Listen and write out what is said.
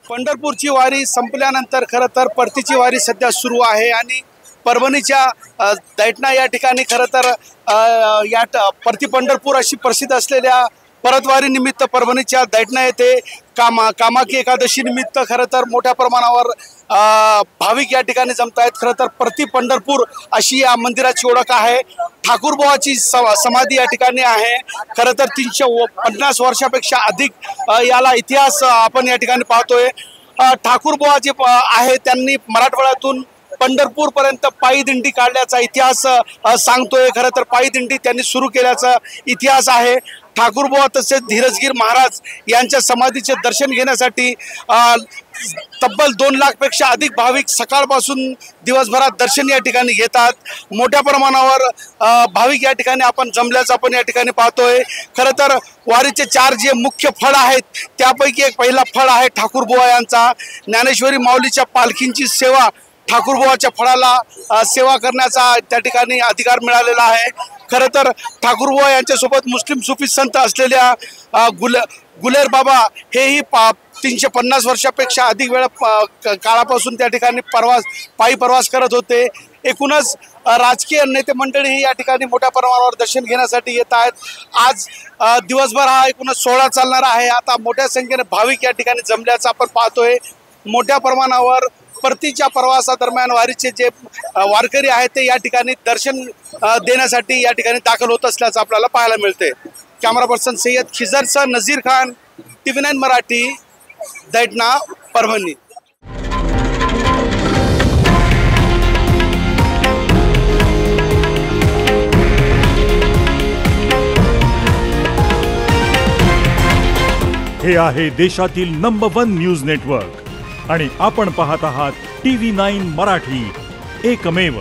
पंढरपूरची वारी संपल्यानंतर खरं तर परतीची वारी सध्या सुरू आहे आणि परभणीच्या दैठणा या ठिकाणी खरं तर परती पंढरपूर अशी प्रसिद्ध असलेल्या परतवारी निमित्त परभणीच्या दैठणा येथे कामाकी एकादशी निमित्त खरं तर मोठ्या प्रमाणावर भाविक या ठिकाणी जमत आहेत। खरं तर परती पंढरपूर अशी या मंदिराची ओळख आहे। ठाकूरबुवाची समाधी या ठिकाणी आहे। खरं तर 350 वर्षापेक्षा अधिक याला इतिहास आपण या ठिकाणी पाहतोय। ठाकूरबुवा जे आहे त्यांनी मराठवाड्यातून पंढरपूर पर्यंत पायी दिंडी काढल्याचा इतिहास सांगतोय। खरं तर पायी दिंडी त्यांनी सुरू केल्याचा इतिहास आहे। ठाकूरबुवा तसेच धीरजगीर महाराज यांच्या समाधीचे दर्शन घेण्यासाठी तब्बल 2 लाखपेक्षा अधिक भाविक सकाळपासून दिवसभरात दर्शन या ठिकाणी घेतात। मोठ्या प्रमाणावर भाविक या ठिकाणी आपण जमल्याचं आपण या ठिकाणी पाहतोय। खरं तर वारीचे 4 जे मुख्य फळ आहेत त्यापैकी एक पहिला फळ आहे ठाकूरबुवा यांचा। ज्ञानेश्वरी माऊलीच्या पालखींची सेवा ठाकूरबुवाच्या फळाला सेवा करण्याचा त्या ठिकाणी अधिकार मिळालेला आहे। खरं तर ठाकूरबुवा यांच्यासोबत मुस्लिम सुफी संत असलेल्या गुलेर बाबा हेही 350 वर्षापेक्षा अधिक वेळ काळापासून त्या ठिकाणी पायी प्रवास करत होते। एकूणच राजकीय नेते मंडळी या ठिकाणी मोठ्या प्रमाणावर दर्शन घेण्यासाठी येत आहेत। आज दिवसभर हा एकूणच सोहळा चालणार आहे। आता मोठ्या संख्येने भाविक या ठिकाणी जमल्याचं आपण पाहतोय। मोठ्या प्रमाणावर परतीच्या प्रवासादरम्यान वारीचे जे वारकरी आहेत ते या ठिकाणी दर्शन देण्यासाठी या ठिकाणी दाखल होत असल्याचं आपल्याला पाहायला मिळते। कॅमेरा पर्सन सय्यद खिजरसह नजीर खान, TV9 मराठी, दैठणा, परभणी। हे आहे देशातील नंबर 1 न्यूज नेटवर्क आणि आपण पाहत आहात TV9 मराठी, एकमेव।